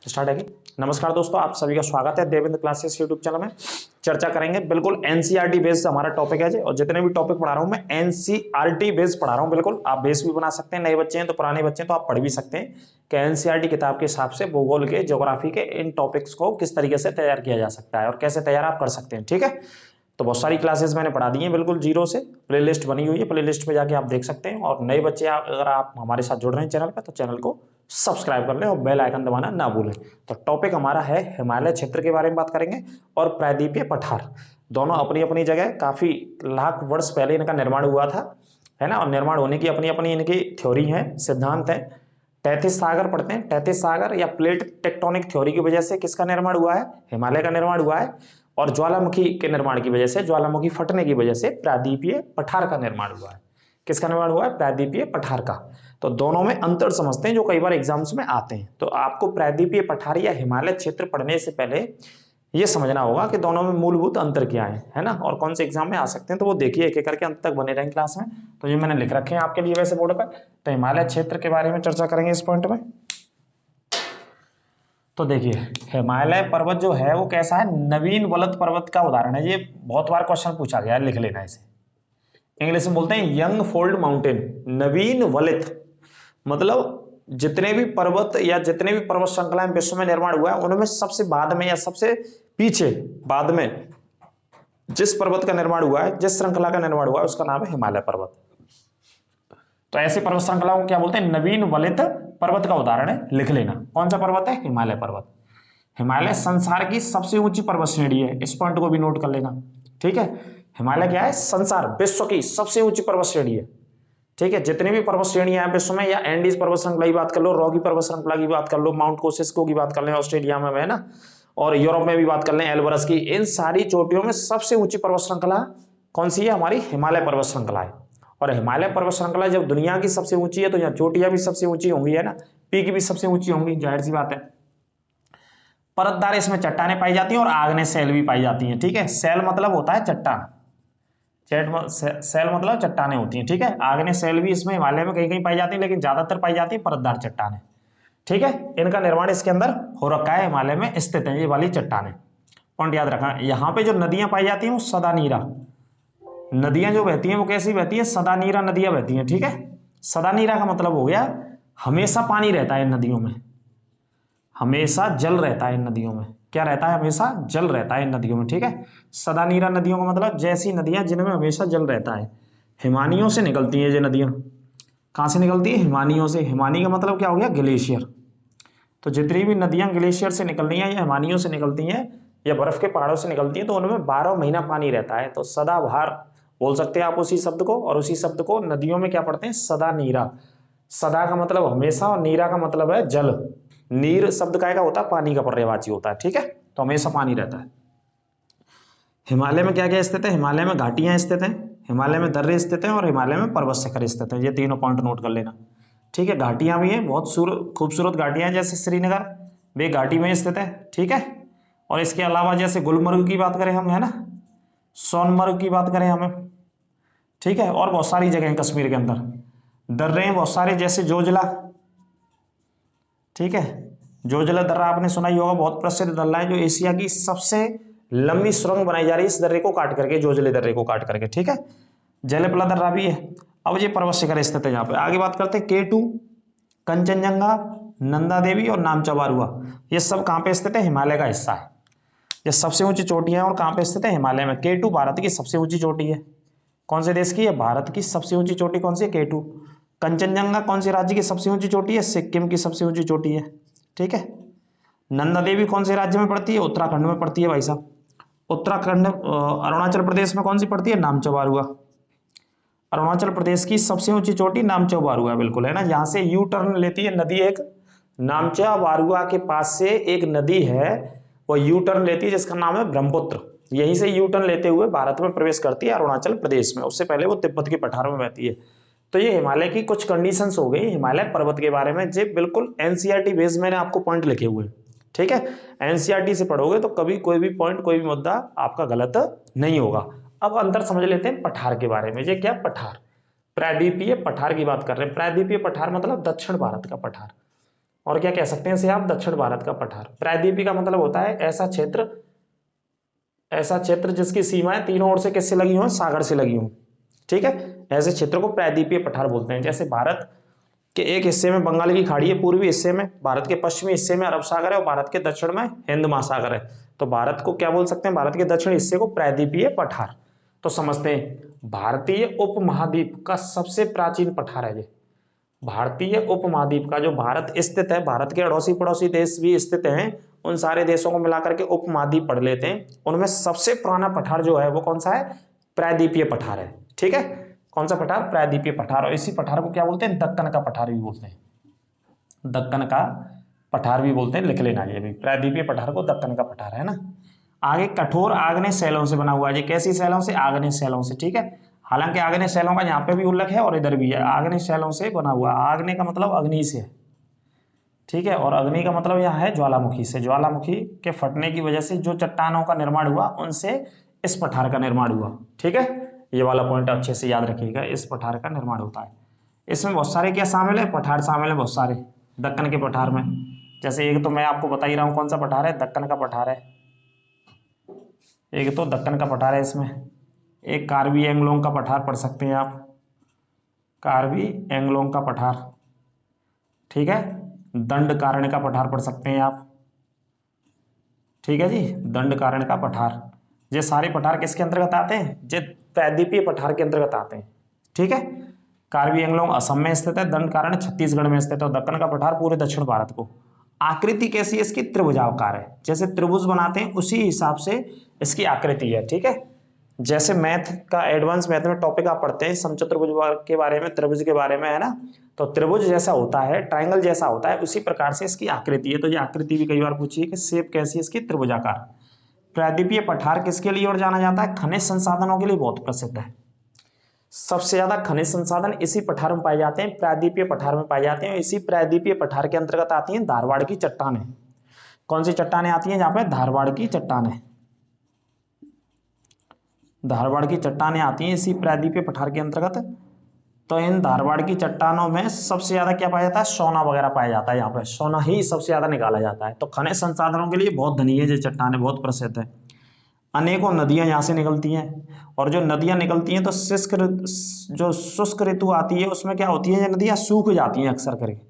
Start है कि नमस्कार दोस्तों, आप सभी का स्वागत है देवेंद्र क्लासेस यूट्यूब चैनल में। चर्चा करेंगे बिल्कुल एनसीईआरटी बेस्ड हमारा टॉपिक है जी। और जितने भी टॉपिक पढ़ा रहा हूं मैं एनसीईआरटी बेस्ड पढ़ा रहा हूं। बिल्कुल आप बेस भी बना सकते हैं, नए बच्चे हैं तो पुराने बच्चे हैं तो आप पढ़ भी सकते हैं कि एनसीईआरटी किताब के हिसाब से भूगोल के, ज्योग्राफी के इन टॉपिक्स को किस तरीके से तैयार किया जा सकता है और कैसे तैयार आप कर सकते हैं। ठीक है, तो बहुत सारी क्लासेस मैंने पढ़ा दी हैं बिल्कुल जीरो से। प्लेलिस्ट बनी हुई है, प्लेलिस्ट पे जाके आप देख सकते हैं। और नए बच्चे अगर आप हमारे साथ जुड़ रहे हैं चैनल पे तो चैनल को सब्सक्राइब कर लें और बेल आइकन दबाना ना भूलें। तो टॉपिक हमारा है हिमालय क्षेत्र के बारे में बात करेंगे और प्रायद्वीपीय पठार। दोनों अपनी अपनी जगह काफी लाख वर्ष पहले इनका निर्माण हुआ था, है ना। और निर्माण होने की अपनी अपनी इनकी थ्योरी है, सिद्धांत है। तैतीस सागर पढ़ते हैं, तैतीस सागर या प्लेट टेक्टोनिक थ्योरी की वजह से किसका निर्माण हुआ है, हिमालय का निर्माण हुआ है। और ज्वालामुखी के निर्माण की वजह से, ज्वालामुखी फटने की वजह से प्रायद्वीपीय पठार का निर्माण हुआ है। किसका निर्माण हुआ है, प्रायद्वीपीय पठार का। तो दोनों में अंतर समझते हैं जो कई बार एग्जाम्स में आते हैं। तो आपको प्रायद्वीपीय पठार या हिमालय क्षेत्र पढ़ने से पहले यह समझना होगा कि दोनों में मूलभूत अंतर क्या है ना, और कौन से एग्जाम में आ सकते हैं। तो वो देखिए, एक एक करके अंत तक बने रहें क्लास में। तो ये मैंने लिख रखे हैं आपके लिए वैसे बोर्ड पर। तो हिमालय क्षेत्र के बारे में चर्चा करेंगे इस पॉइंट में। तो देखिए, हिमालय पर्वत जो है वो कैसा है, नवीन वलत पर्वत का उदाहरण है। ये बहुत बार क्वेश्चन पूछा गया है, लिख लेना इसे। इंग्लिश में बोलते हैं यंग फोल्ड माउंटेन, नवीन वलित। मतलब जितने भी पर्वत या जितने भी पर्वत श्रृंखलाएं विश्व में निर्माण हुआ है उनमें सबसे बाद में या सबसे पीछे बाद में जिस पर्वत का निर्माण हुआ है, जिस श्रृंखला का निर्माण हुआ है, उसका नाम है हिमालय पर्वत। तो ऐसी पर्वत श्रृंखलाओं को क्या बोलते हैं, नवीन वलित पर्वत का उदाहरण है, लिख लेना। कौन सा पर्वत है, हिमालय पर्वत। हिमालय संसार की सबसे ऊंची पर्वत श्रेणी है, इस पॉइंट को भी नोट कर लेना। ठीक है, हिमालय क्या है, संसार विश्व की सबसे ऊंची पर्वत श्रेणी है। ठीक है, जितनी भी पर्वत श्रेणियां हैं विश्व में, या एंडीज पर्वत श्रृंखला की बात कर लो, रॉकी पर्वत श्रृंखला की बात कर लो, माउंट कोसिस्को की बात कर लें ऑस्ट्रेलिया में, है ना। और यूरोप में भी बात कर लें एल्बरस की। इन सारी चोटियों में सबसे ऊंची पर्वत श्रृंखला कौन सी है, हमारी हिमालय पर्वत श्रृंखला है। और हिमालय पर्वत श्रृंखला जब दुनिया की सबसे ऊंची है तो यहाँ चोटियां भी सबसे ऊंची होंगी, है ना। पीक भी सबसे ऊंची होंगी, जाहिर सी बात है। परतदार इसमें चट्टानें पाई जाती हैं और आग्नेय शैल भी पाई जाती हैं। ठीक है, शैल मतलब होता है चट्टान, शैल मतलब चट्टानें होती हैं। ठीक है, आग्नेय शैल भी इसमें हिमालय में कहीं कहीं पाई जाती है, लेकिन ज्यादातर पाई जाती है परतदार चट्टानें। ठीक है, इनका निर्माण इसके अंदर हो रखा है, हिमालय में स्थित है ये वाली चट्टानें। पॉइंट याद रखना। यहाँ पे जो नदियां पाई जाती हैं वो सदा नीरा नदियां जो बहती हैं वो कैसी बहती है, सदा नीरा नदियां बहती हैं। ठीक है, सदा नीरा का मतलब हो गया हमेशा पानी रहता है इन नदियों में, हमेशा जल रहता है इन नदियों में। क्या रहता है, हमेशा जल रहता है इन नदियों में। ठीक है, सदा नीरा नदियों का मतलब जैसी नदियां जिनमें हमेशा जल रहता है। हिमानियों से निकलती हैं ये नदियां। कहाँ से निकलती है, हिमानियों से। हिमानी का मतलब क्या हो गया, ग्लेशियर। तो जितनी भी नदियां ग्लेशियर से निकल रही हैं या हिमानियों से निकलती हैं या बर्फ के पहाड़ों से निकलती हैं तो उनमें 12 महीना पानी रहता है। तो सदाबहार बोल सकते हैं आप उसी शब्द को। और उसी शब्द को नदियों में क्या पढ़ते हैं, सदा नीरा। सदा का मतलब हमेशा और नीरा का मतलब है जल। नीर शब्द का होता है पानी का पर्यायवाची होता है। ठीक है, तो हमेशा पानी रहता है। हिमालय में क्या क्या स्थित है, हिमालय में घाटियां स्थित हैं, हिमालय में दर्रे स्थित हैं और हिमालय में पर्वत शिखर स्थित हैं। ये तीनों पॉइंट नोट कर लेना। ठीक है, घाटियां भी हैं, बहुत खूबसूरत घाटियां हैं, जैसे श्रीनगर वे घाटी में स्थित है। ठीक है, और इसके अलावा जैसे गुलमर्ग की बात करें हम, है ना, सोनमर्ग की बात करें हमें। ठीक है, और बहुत सारी जगह कश्मीर के अंदर दर्रे हैं बहुत सारे, जैसे जोजिला। ठीक है, जोजिला दर्रा आपने सुना ही होगा, बहुत प्रसिद्ध दर्रा है जो एशिया की सबसे लंबी सुरंग बनाई जा रही है इस दर्रे को काट करके, जोजिले दर्रे को काट करके। ठीक है, जयलपला दर्रा भी है। अब ये पर्वत शिखर स्थित है यहाँ पे। आगे बात करते हैं K2, कंचनजंगा, नंदा देवी और नामचौबारुआ। ये सब कहाँ पे स्थित है, हिमालय का हिस्सा है। ये सबसे ऊंची चोटियां और कहाँ पे स्थित है, हिमालय में। K2 भारत की सबसे ऊंची चोटी है। कौन से देश की है, भारत की सबसे ऊंची चोटी कौन सी है, K2। कंचनजंगा कौन से राज्य की सबसे ऊंची चोटी है, सिक्किम की सबसे ऊंची चोटी है। ठीक है, नंदा देवी कौन से राज्य में पड़ती है, उत्तराखंड में पड़ती है भाई साहब। उत्तराखंड अरुणाचल प्रदेश में कौन सी पड़ती है, नामचौबारुआ। अरुणाचल प्रदेश की सबसे ऊंची चोटी नामचौबारुआ, बिल्कुल, है ना। यहाँ से यू टर्न लेती है नदी, एक नामचौबारुआ के पास से एक नदी है, वो यू टर्न लेती है जिसका नाम है ब्रह्मपुत्र। यहीं से यू टर्न लेते हुए भारत में प्रवेश करती है अरुणाचल प्रदेश में। उससे पहले वो तिब्बत के पठार में बहती है। तो ये हिमालय की कुछ कंडीशंस हो गई हिमालय पर्वत के बारे में, जो बिल्कुल एनसीईआरटी बेस मैंने आपको पॉइंट लिखे हुए हैं। ठीक है, एनसीईआरटी से पढ़ोगे तो कभी कोई भी पॉइंट, कोई भी मुद्दा आपका गलत नहीं होगा। अब अंतर समझ लेते हैं पठार के बारे में। ये क्या, पठार, प्रायद्वीपीय पठार की बात कर रहे हैं। प्रायद्वीपीय पठार मतलब दक्षिण भारत का पठार। और क्या कह सकते हैं इसे आप, दक्षिण भारत का पठार। प्रायद्वीपीय का मतलब होता है ऐसा क्षेत्र जिसकी सीमाएं तीनों ओर से किससे लगी हो, सागर से लगी हो, ठीक है। ऐसे क्षेत्र को प्रायद्वीपीय पठार बोलते हैं। जैसे भारत के एक हिस्से में बंगाल की खाड़ी है, पूर्वी हिस्से में, भारत के पश्चिमी हिस्से में अरब सागर है और भारत के दक्षिण में हिंद महासागर है। तो भारत को क्या बोल सकते हैं, भारत के दक्षिण हिस्से को प्रायद्वीपीय पठार। तो समझते हैं, भारतीय उपमहाद्वीप का सबसे प्राचीन पठार है ये। भारतीय उपमहाद्वीप का, जो भारत स्थित है, भारत के अड़ोसी पड़ोसी देश भी स्थित हैं, उन सारे देशों को मिलाकर के उपमहाद्वीप पढ़ लेते हैं। उनमें सबसे पुराना पठार जो है वो कौन सा है, प्रायद्वीपीय पठार है, ठीक है। कौन सा पठार, प्रायद्वीपीय पठार। और इसी पठार को क्या बोलते हैं, दक्कन का पठार भी बोलते हैं, दक्कन का पठार भी बोलते हैं, लिख लेना ये भी, प्रायद्वीपीय पठार को दक्कन का पठार, है ना। आगे, कठोर आग्नेय शैलों से बना हुआ है। ये कैसी शैलों से, आग्नेय शैलों से, ठीक है। हालांकि आग्नेय शैलों का यहाँ पे भी उल्लेख है और इधर भी है। आग्नेय शैलों से बना हुआ, आग्नेय का मतलब अग्नि से है, ठीक है, और अग्नि का मतलब यहाँ है ज्वालामुखी से। ज्वालामुखी के फटने की वजह से जो चट्टानों का निर्माण हुआ, उनसे इस पठार का निर्माण हुआ, ठीक है। ये वाला पॉइंट अच्छे से याद रखिएगा, इस पठार का निर्माण होता है। इसमें बहुत सारे क्या शामिल है, पठार शामिल है बहुत सारे दक्कन के पठार में। जैसे एक तो मैं आपको बता ही रहा हूँ कौन सा पठार है, दक्कन का पठार है। एक तो दक्कन का पठार है, इसमें एक कार्बी एंगलोंग का पठार पढ़ सकते हैं आप, कार्बी एंगलोंग का पठार, ठीक है। दंडकारण्य का पठार पढ़ सकते हैं आप, ठीक है जी, दंडकारण्य का पठार। ये सारे पठार किसके अंतर्गत आते हैं, ये प्रायद्वीपीय पठार के अंतर्गत आते हैं, ठीक है। कार्बी एंगलोंग असम में स्थित है, दंडकारण्य छत्तीसगढ़ में स्थित है, और दक्कन का पठार पूरे दक्षिण भारत को। आकृति कैसी है इसकी, त्रिभुजाकार है, जैसे त्रिभुज बनाते हैं उसी हिसाब से इसकी आकृति है, ठीक है। जैसे मैथ का, एडवांस मैथ में टॉपिक आप पढ़ते हैं समचतुर्भुज के बारे में, त्रिभुज के बारे में, है ना। तो त्रिभुज जैसा होता है, ट्रायंगल जैसा होता है, उसी प्रकार से इसकी आकृति है। तो ये आकृति भी कई बार पूछी है कि शेप कैसी है इसकी, त्रिभुजाकार। प्रायद्वीपीय पठार किसके लिए और जाना जाता है, खनिज संसाधनों के लिए बहुत प्रसिद्ध है। सबसे ज्यादा खनिज संसाधन इसी पठार में पाए जाते हैं, प्रायद्वीपीय पठार में पाए जाते हैं। इसी प्रायद्वीपीय पठार के अंतर्गत आती हैं धारवाड़ की चट्टानें। कौन सी चट्टानें आती हैं जहां पे, धारवाड़ की चट्टानें, धारवाड़ की चट्टानें आती हैं इसी प्रायद्वीपीय पठार के अंतर्गत। तो इन धारवाड़ की चट्टानों में सबसे ज्यादा क्या पाया जाता है, सोना वगैरह पाया जाता है। यहाँ पे सोना ही सबसे ज्यादा निकाला जाता है। तो खनिज संसाधनों के लिए बहुत धनी है, ये चट्टानें बहुत प्रसिद्ध है। अनेकों नदियां यहाँ से निकलती हैं, और जो नदियां निकलती हैं तो जो शुष्क ऋतु आती है उसमें क्या होती है, ये नदियां सूख जाती हैं अक्सर करके।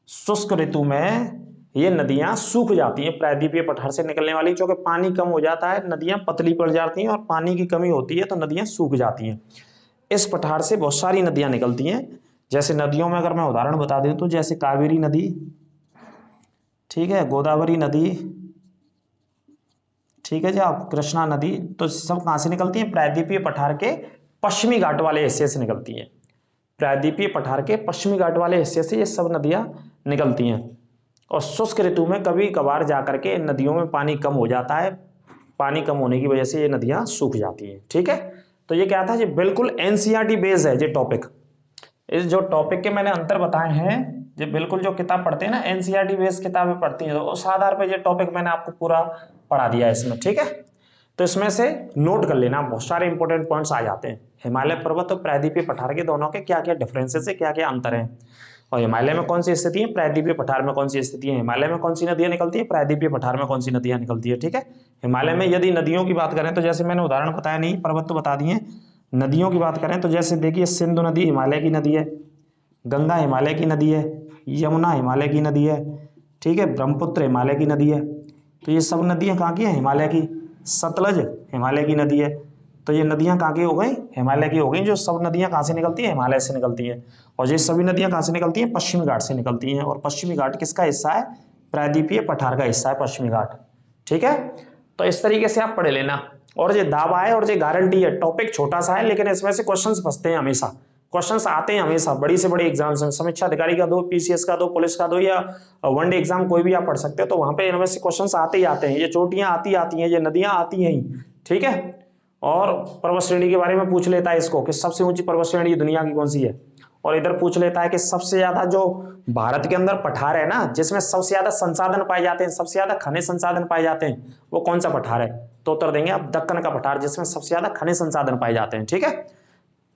शुष्क ऋतु में ये नदियां सूख जाती हैं, प्रायद्वीपीय पठार से निकलने वाली, क्योंकि पानी कम हो जाता है, नदियां पतली पड़ जाती हैं और पानी की कमी होती है तो नदियां सूख जाती हैं। इस पठार से बहुत सारी नदियां निकलती हैं। जैसे नदियों में अगर मैं उदाहरण बता दूं तो जैसे कावेरी नदी, ठीक है, गोदावरी नदी, ठीक है जी, आप कृष्णा नदी, तो सब कहां से निकलती हैं, प्रायद्वीपीय पठार के पश्चिमी घाट वाले हिस्से से निकलती हैं। प्रायद्वीपीय पठार के पश्चिमी घाट वाले हिस्से से ये सब नदियां निकलती हैं। और शुष्क ऋतु में कभी कभार जाकर के नदियों में पानी कम हो जाता है, पानी कम होने की वजह से ये नदियां सूख जाती हैं, ठीक है। तो ये क्या था, ये बिल्कुल एनसीईआरटी बेस्ड है ये टॉपिक। इस जो टॉपिक के मैंने अंतर बताए हैं, ये बिल्कुल जो किताब पढ़ते हैं ना, एनसीईआरटी बेस्ड किताबें पढ़ती हैं, तो उस आधार पर ये टॉपिक मैंने आपको पूरा पढ़ा दिया है इसमें, ठीक है। तो इसमें से नोट कर लेना, बहुत सारे इंपॉर्टेंट पॉइंट्स आ जाते हैं। हिमालय पर्वत और प्रायद्वीपीय पठार के दोनों के क्या क्या डिफरेंसेस है, क्या क्या अंतर है, और हिमालय में कौन सी स्थिति है, प्रायद्वीपीय पठार में कौन सी स्थिति है, हिमालय में कौन सी नदियां निकलती है, प्रायद्वीपीय पठार में कौन सी नदियां निकलती है, ठीक है। हिमालय में यदि नदियों की बात करें तो जैसे मैंने उदाहरण बताया, नहीं पर्वत तो बता दिए, नदियों की बात करें तो जैसे देखिए सिंधु नदी हिमालय की नदी है, गंगा हिमालय की नदी है, यमुना हिमालय की नदी है, ठीक है, ब्रह्मपुत्र हिमालय की नदी है। तो ये सब नदियां कहाँ की हैं, हिमालय की। सतलज हिमालय की नदी है। तो ये नदियां कहाँ की हो गई, हिमालय की हो गई। जो सब नदियां कहाँ से निकलती हैं, हिमालय से निकलती हैं। और ये सभी नदियां कहाँ से निकलती हैं, पश्चिमी घाट से निकलती हैं। और पश्चिमी घाट किसका हिस्सा है, प्रायद्वीपीय पठार का हिस्सा है पश्चिमी घाट, ठीक है। तो इस तरीके से आप पढ़ लेना। और ये दावा है और ये गारंटी है, टॉपिक छोटा सा है लेकिन इसमें से क्वेश्चंस फंसते हैं हमेशा, क्वेश्चंस आते हैं हमेशा, बड़ी से बड़ी एग्जाम्स में, समीक्षा अधिकारी का दो, पीसीएस का दो, पुलिस का दो, या वनडे एग्जाम कोई भी आप पढ़ सकते हो, तो वहां पे इनमें से क्वेश्चंस आते ही आते हैं। ये चोटियां आती हैं, ये नदियां आती हैं ही, ठीक है। और पर्वत श्रेणी के बारे में पूछ लेता है इसको कि सबसे ऊंची पर्वत श्रेणी दुनिया की कौन सी है। और इधर पूछ लेता है कि सबसे ज्यादा जो भारत के अंदर पठार है ना, जिसमें सबसे ज्यादा संसाधन पाए जाते हैं, सबसे ज्यादा खनिज संसाधन पाए जाते हैं, वो कौन सा पठार है। तो उत्तर देंगे आप दक्कन का पठार, जिसमें सबसे ज्यादा खनिज संसाधन पाए जाते हैं, ठीक है।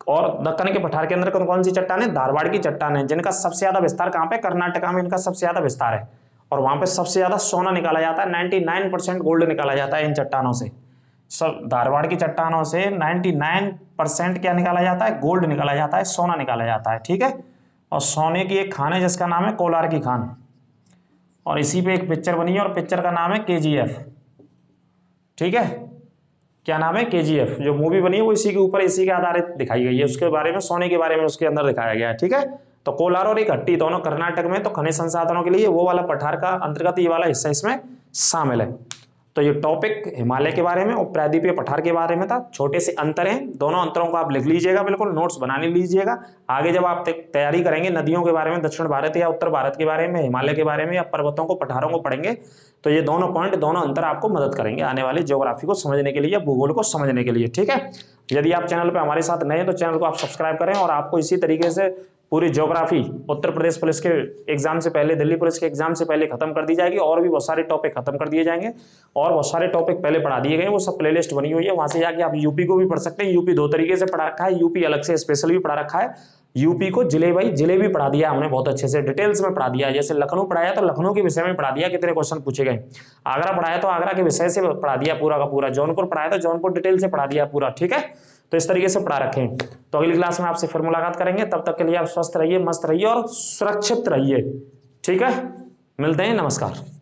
और दक्कन के पठार के अंदर कौन कौन सी चट्टान है? धारवाड़ की चट्टान है, जिनका सबसे ज्यादा विस्तार कहाँ पे? कर्नाटका में इनका सबसे ज्यादा विस्तार है, और वहां पे सबसे ज्यादा सोना निकाला जाता है, 99% गोल्ड निकाला जाता है इन चट्टानों से। सब धारवाड़ की चट्टानों से 99% क्या निकाला जाता है? गोल्ड निकाला जाता है, सोना निकाला जाता है, ठीक है। और सोने की एक खान है जिसका नाम है कोलार की खान, और इसी पे एक पिक्चर बनी है, और पिक्चर का नाम है KGF, ठीक है। क्या नाम है? KGF। जो मूवी बनी है वो इसी के ऊपर, इसी के आधारित दिखाई गई है, उसके बारे में, सोने के बारे में उसके अंदर दिखाया गया है, ठीक है। तो कोलार और इकट्ठी दोनों कर्नाटक में, तो खनिज संसाधनों के लिए वो वाला पठार का अंतर्गत ये वाला हिस्सा इसमें शामिल है। तो ये टॉपिक हिमालय के बारे में और प्रायद्वीपीय पठार के बारे में था। छोटे से अंतर हैं, दोनों अंतरों को आप लिख लीजिएगा, बिल्कुल नोट्स बना लीजिएगा। आगे जब आप तैयारी करेंगे नदियों के बारे में, दक्षिण भारत या उत्तर भारत के बारे में, हिमालय के बारे में, या पर्वतों को, पठारों को पढ़ेंगे, तो ये दोनों पॉइंट, दोनों अंतर आपको मदद करेंगे आने वाली ज्योग्राफी को समझने के लिए, भूगोल को समझने के लिए, ठीक है। यदि आप चैनल पर हमारे साथ नए हैं तो चैनल को आप सब्सक्राइब करें, और आपको इसी तरीके से पूरी ज्योग्राफी उत्तर प्रदेश पुलिस के एग्जाम से पहले, दिल्ली पुलिस के एग्जाम से पहले खत्म कर दी जाएगी, और भी बहुत सारे टॉपिक खत्म कर दिए जाएंगे, और बहुत सारे टॉपिक पहले पढ़ा दिए गए, वो सब प्लेलिस्ट बनी हुई है, वहां से जाके आप यूपी को भी पढ़ सकते हैं। यूपी दो तरीके से पढ़ा रखा है, यूपी अलग से स्पेशल भी पढ़ा रखा है, यूपी को जिले बाई जिले भी पढ़ा दिया हमने, बहुत अच्छे से डिटेल्स में पढ़ा दिया है। जैसे लखनऊ पढ़ाया तो लखनऊ के विषय में पढ़ा दिया, कितने क्वेश्चन पूछे गए। आगरा पढ़ाया तो आगरा के विषय से पढ़ा दिया पूरा का पूरा। जौनपुर पढ़ाया तो जौनपुर डिटेल से पढ़ा दिया पूरा, ठीक है। तो इस तरीके से पढ़ा रखें। तो अगली क्लास में आपसे फिर मुलाकात करेंगे, तब तक के लिए आप स्वस्थ रहिए, मस्त रहिए और सुरक्षित रहिए, ठीक है। मिलते हैं, नमस्कार।